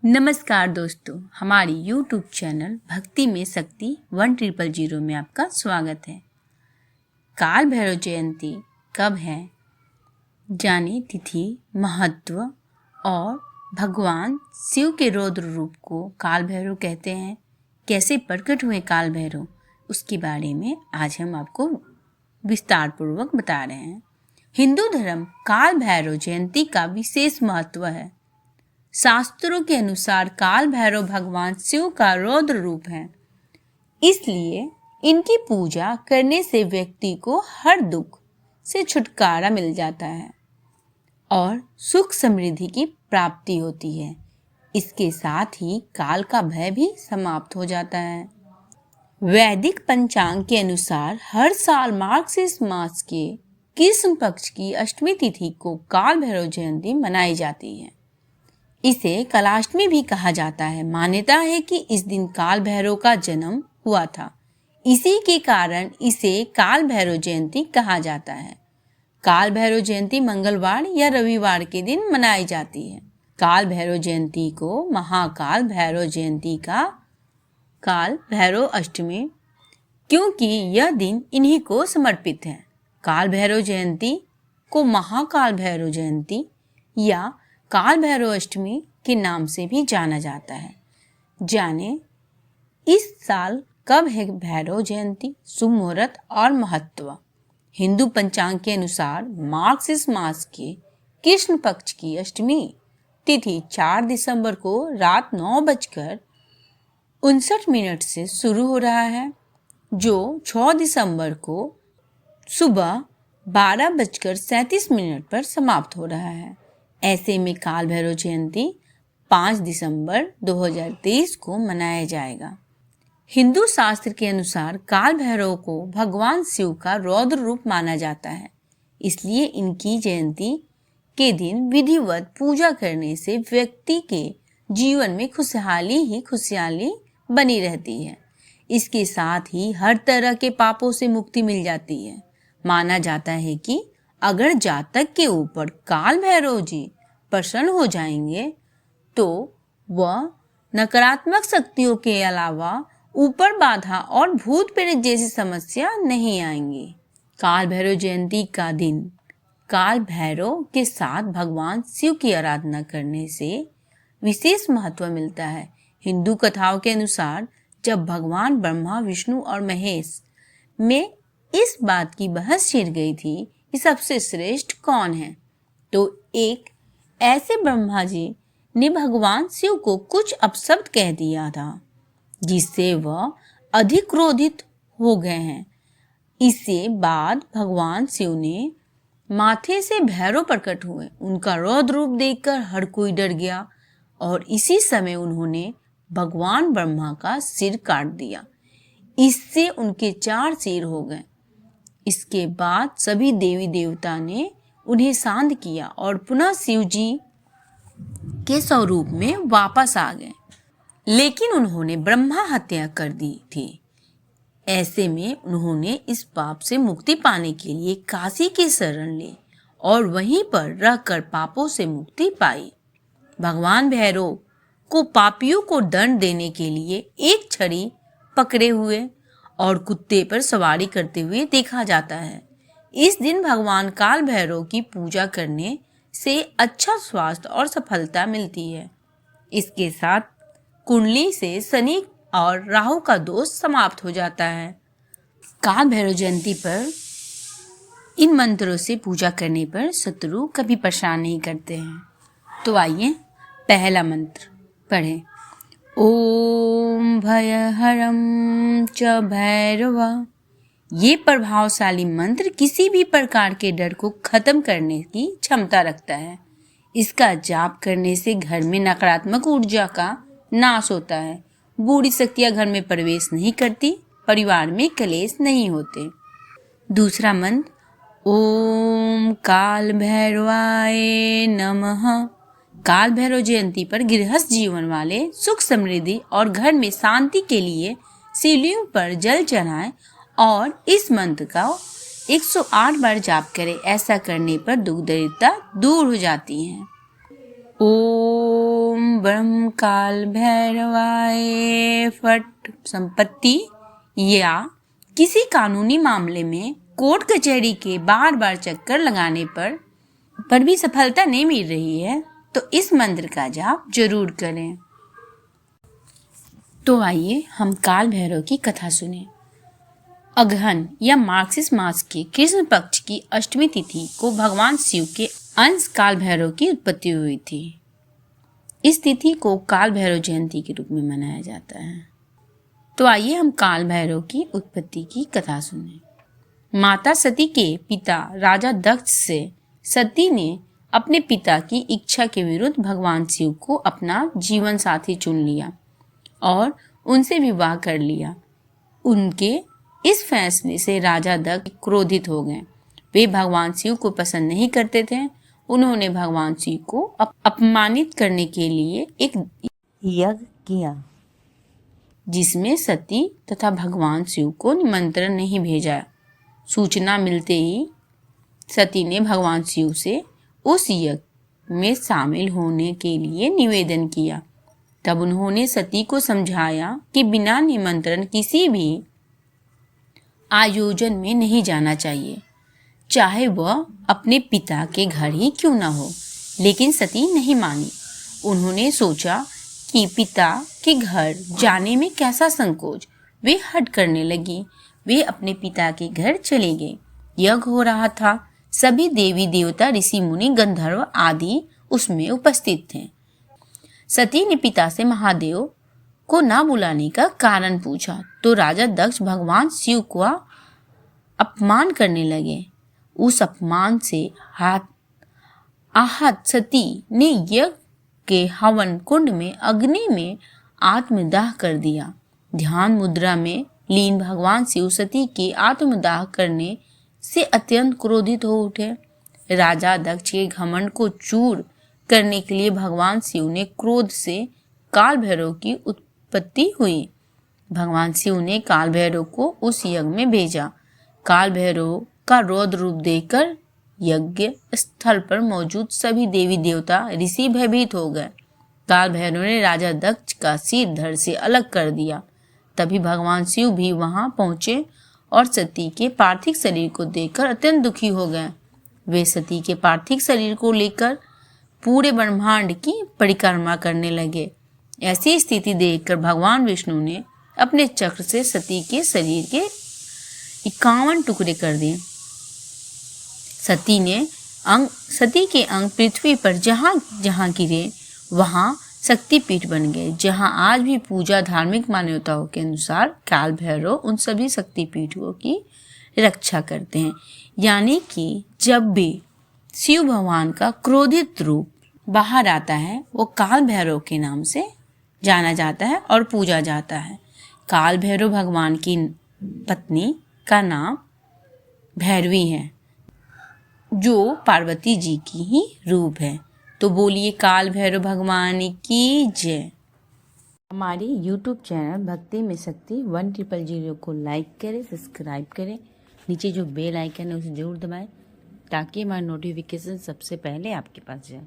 नमस्कार दोस्तों, हमारी YouTube चैनल भक्ति में शक्ति 1000 में आपका स्वागत है। काल भैरव जयंती कब है, जाने तिथि, महत्व और भगवान शिव के रौद्र रूप को काल भैरव कहते हैं। कैसे प्रकट हुए काल भैरव, उसके बारे में आज हम आपको विस्तार पूर्वक बता रहे हैं। हिंदू धर्म काल भैरव जयंती का विशेष महत्व है। शास्त्रों के अनुसार काल भैरव भगवान शिव का रौद्र रूप है, इसलिए इनकी पूजा करने से व्यक्ति को हर दुख से छुटकारा मिल जाता है और सुख समृद्धि की प्राप्ति होती है। इसके साथ ही काल का भय भी समाप्त हो जाता है। वैदिक पंचांग के अनुसार हर साल मार्गशीर्ष मास के कृष्ण पक्ष की अष्टमी तिथि को काल भैरव जयंती मनाई जाती है। इसे कलाष्टमी भी कहा जाता है। मान्यता है कि इस दिन काल भैरव का जन्म हुआ था, इसी के कारण इसे काल भैरव जयंती कहा जाता है। काल भैरव जयंती मंगलवार या रविवार के दिन मनाई जाती है। काल भैरव जयंती को महाकाल भैरव जयंती का काल भैरव अष्टमी, क्योंकि यह दिन इन्हीं को समर्पित है। काल भैरव जयंती को महाकाल भैरव जयंती या काल भैरव अष्टमी के नाम से भी जाना जाता है। जाने इस साल कब है भैरव जयंती, शुभ मुहूर्त और महत्व। हिंदू पंचांग के अनुसार मार्गशीर्ष मास के कृष्ण पक्ष की अष्टमी तिथि 4 दिसंबर को रात 9:59 से शुरू हो रहा है, जो 6 दिसंबर को सुबह 12:37 पर समाप्त हो रहा है। ऐसे में काल भैरव जयंती 5 दिसंबर 2023 को मनाया जाएगा। हिंदू शास्त्र के अनुसार काल भैरव को भगवान शिव का रौद्र रूप माना जाता है, इसलिए इनकी जयंती के दिन विधिवत पूजा करने से व्यक्ति के जीवन में खुशहाली बनी रहती है। इसके साथ ही हर तरह के पापों से मुक्ति मिल जाती है। माना जाता है कि अगर जातक के ऊपर काल भैरव जी प्रसन्न हो जाएंगे तो वह नकारात्मक शक्तियों के अलावा ऊपर बाधा और भूत प्रेत जैसी समस्या नहीं आएंगी। काल भैरव जयंती का दिन काल भैरव के साथ भगवान शिव की आराधना करने से विशेष महत्व मिलता है। हिंदू कथाओं के अनुसार जब भगवान ब्रह्मा, विष्णु और महेश में इस बात की बहस छिड़ गई थी कि सबसे श्रेष्ठ कौन है, तो एक ऐसे ब्रह्मा जी ने भगवान शिव को कुछ अपशब्द कह दिया था, जिससे वह अधिक क्रोधित हो गए हैं। इसके बाद भगवान शिव ने माथे से भैरव प्रकट हुए। उनका रौद्र रूप देखकर हर कोई डर गया और इसी समय उन्होंने भगवान ब्रह्मा का सिर काट दिया। इससे उनके 4 सिर हो गए। इसके बाद सभी देवी देवता ने उन्हें शांत किया और पुनः शिव जी के स्वरूप में वापस आ गए, लेकिन उन्होंने ब्रह्मा हत्या कर दी थी। ऐसे में उन्होंने इस पाप से मुक्ति पाने के लिए काशी की शरण ली और वहीं पर रहकर पापों से मुक्ति पाई। भगवान भैरव को पापियों को दंड देने के लिए एक छड़ी पकड़े हुए और कुत्ते पर सवारी करते हुए देखा जाता है। इस दिन भगवान काल भैरव की पूजा करने से अच्छा स्वास्थ्य और सफलता मिलती है। इसके साथ कुंडली से शनि और राहु का दोष समाप्त हो जाता है। काल भैरव जयंती पर इन मंत्रों से पूजा करने पर शत्रु कभी परेशान नहीं करते हैं। तो आइए पहला मंत्र पढ़ें। ओम भयहरं च भैरव। ये प्रभावशाली मंत्र किसी भी प्रकार के डर को खत्म करने की क्षमता रखता है। इसका जाप करने से घर में नकारात्मक ऊर्जा का नाश होता है, बुरी शक्तियां घर में प्रवेश नहीं करती, परिवार में कलेश नहीं होते। दूसरा मंत्र ओम काल भैरवाय नमः। काल भैरव जयंती पर गृहस्थ जीवन वाले सुख समृद्धि और घर में शांति के लिए शिवलिंग पर जल चढ़ाएं और इस मंत्र का 108 बार जाप करें। ऐसा करने पर दुख दरिद्रता दूर हो जाती है। ओम ओम ब्रह्म काल भैरवाय फट। संपत्ति या किसी कानूनी मामले में कोर्ट कचहरी के बार बार चक्कर लगाने पर भी सफलता नहीं मिल रही है तो इस मंत्र का जाप जरूर करें। तो आइए हम काल भैरव की कथा सुने। अगहन या मार्गशीर्ष मास के कृष्ण पक्ष की अष्टमी तिथि को भगवान शिव के अंश काल भैरव की उत्पत्ति हुई थी। इस तिथि को काल भैरव जयंती के रूप में मनाया जाता है। तो आइए हम काल भैरव की उत्पत्ति की कथा सुने। माता सती के पिता राजा दक्ष से सती ने अपने पिता की इच्छा के विरुद्ध भगवान शिव को अपना जीवन साथी चुन लिया और उनसे विवाह कर लिया। उनके इस फैसले से राजा दक्ष क्रोधित हो गए। वे भगवान शिव को पसंद नहीं करते थे। उन्होंने भगवान शिव को अपमानित करने के लिए एक यज्ञ किया जिसमें सती तथा भगवान शिव को निमंत्रण नहीं भेजा। सूचना मिलते ही सती ने भगवान शिव से उस यज्ञ में शामिल होने के लिए निवेदन किया। तब उन्होंने सती को समझाया कि बिना निमंत्रण किसी भी आयोजन में नहीं जाना चाहिए, चाहे वह अपने पिता के घर ही क्यों न हो। लेकिन सती नहीं मानी। उन्होंने सोचा कि पिता के घर जाने में कैसा संकोच। वे हट करने लगी। वे अपने पिता के घर चले गए। यज्ञ हो रहा था। सभी देवी देवता, ऋषि मुनि, गंधर्व आदि उसमें उपस्थित थे। सती ने पिता से महादेव को ना बुलाने का कारण पूछा तो राजा दक्ष भगवान शिव का अपमान करने लगे। उस अपमान से आहत सती ने यज्ञ के हवन कुंड में अग्नि में आत्मदाह कर दिया। ध्यान मुद्रा में लीन भगवान शिव सती के आत्मदाह करने से अत्यंत क्रोधित हो उठे। राजा दक्ष के घमंड को चूर करने के लिए भगवान शिव ने क्रोध से काल भैरव की उत्पत्ति हुई। भगवान शिव ने काल भैरव को उस यज्ञ में भेजा। काल भैरव का रौद्र रूप देखकर यज्ञ स्थल पर मौजूद सभी देवी देवता ऋषि भयभीत हो गए। काल भैरव ने राजा दक्ष का सिर धड़ से अलग कर दिया। तभी भगवान शिव भी वहां पहुंचे और सती के पार्थिव शरीर को देखकर अत्यंत दुखी हो गए। वे सती के पार्थिव शरीर को लेकर पूरे ब्रह्मांड की परिक्रमा करने लगे। ऐसी स्थिति देखकर भगवान विष्णु ने अपने चक्र से सती के शरीर के 51 टुकड़े कर दिए। सती के अंग पृथ्वी पर जहाँ जहाँ गिरे वहाँ शक्तिपीठ बन गए, जहाँ आज भी पूजा धार्मिक मान्यताओं के अनुसार काल भैरव उन सभी शक्तिपीठों की रक्षा करते हैं। यानी कि जब भी शिव भगवान का क्रोधित रूप बाहर आता है वो काल भैरव के नाम से जाना जाता है और पूजा जाता है। काल भैरव भगवान की पत्नी का नाम भैरवी है जो पार्वती जी की ही रूप है। तो बोलिए काल भैरव भगवान की जय। हमारे YouTube चैनल भक्ति में शक्ति 1000 को लाइक करें, सब्सक्राइब करें। नीचे जो बेल आइकन है उसे जरूर दबाएं ताकि हमारा नोटिफिकेशन सबसे पहले आपके पास जाए।